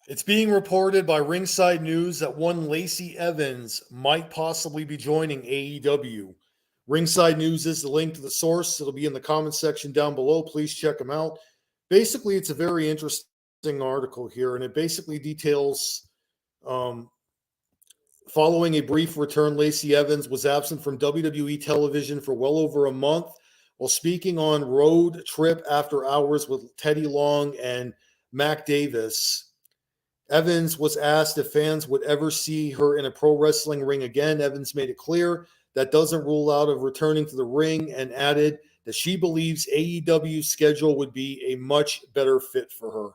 It's being reported by Ringside News that one Lacey Evans might possibly be joining AEW. Ringside News is the link to the source. It'll be in the comment section down below. Please check them out. Basically, it's a very interesting article here, and it basically details um, following a brief return, Lacey Evans was absent from WWE television for well over a month while speaking on Road Trip After Hours with Teddy Long and Mac Davis. Evans was asked if fans would ever see her in a pro wrestling ring again. Evans made it clear that doesn't rule out of returning to the ring and added that she believes AEW's schedule would be a much better fit for her.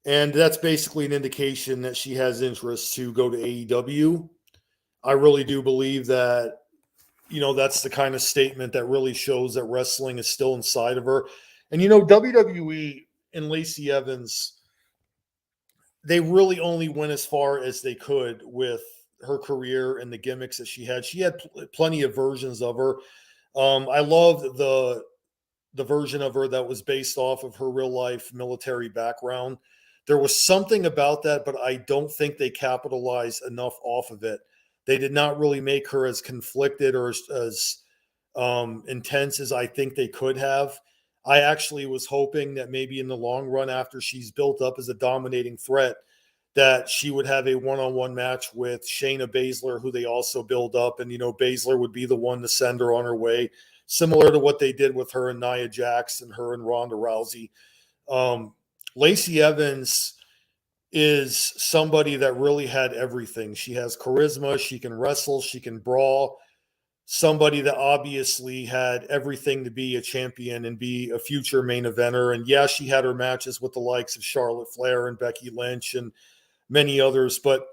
And that's basically an indication that she has interest to go to AEW. I really do believe that, that's the kind of statement that really shows that wrestling is still inside of her. And, WWE and Lacey Evans, they really only went as far as they could with her career and the gimmicks that she had. She had plenty of versions of her. I loved the version of her that was based off of her real life military background. There was something about that, but I don't think they capitalized enough off of it. They did not really make her as conflicted or as intense as I think they could have. I actually was hoping that maybe in the long run, after she's built up as a dominating threat, that she would have a one-on-one match with Shayna Baszler, who they also build up, and Baszler would be the one to send her on her way, similar to what they did with her and Nia Jax and her and Ronda Rousey. Lacey Evans is somebody that really had everything. She has charisma, she can wrestle, she can brawl. Somebody that obviously had everything to be a champion and be a future main eventer. And yeah, she had her matches with the likes of Charlotte Flair and Becky Lynch and many others. But,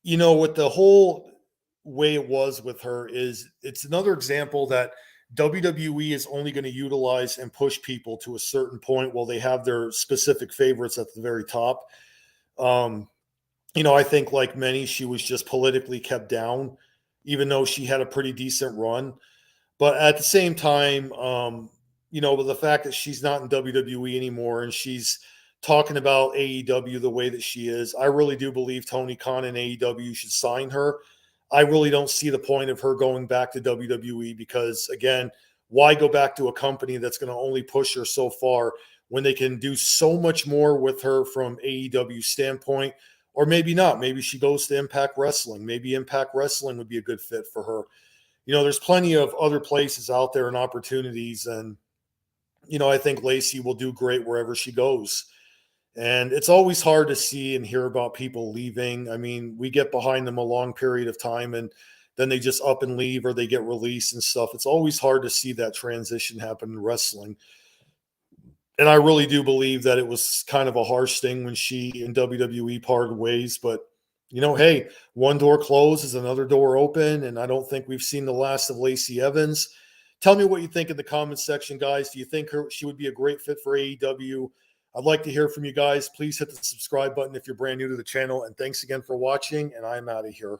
with the whole way it was with her is it's another example that WWE is only going to utilize and push people to a certain point while they have their specific favorites at the very top. I think like many, she was just politically kept down, even though she had a pretty decent run. But at the same time, with the fact that she's not in WWE anymore and she's talking about AEW the way that she is, I really do believe Tony Khan and AEW should sign her. I really don't see the point of her going back to WWE because, again, why go back to a company that's going to only push her so far when they can do so much more with her from AEW standpoint? Or maybe not. Maybe she goes to Impact Wrestling. Maybe Impact Wrestling would be a good fit for her. There's plenty of other places out there and opportunities. And, I think Lacey will do great wherever she goes. And it's always hard to see and hear about people leaving. I mean, we get behind them a long period of time and then they just up and leave or they get released and stuff. It's always hard to see that transition happen in wrestling. And I really do believe that it was kind of a harsh thing when she and WWE parted ways. But, hey, one door closes, another door open. And I don't think we've seen the last of Lacey Evans. Tell me what you think in the comments section, guys. Do you think she would be a great fit for AEW? I'd like to hear from you guys. Please hit the subscribe button if you're brand new to the channel. And thanks again for watching. And I'm out of here.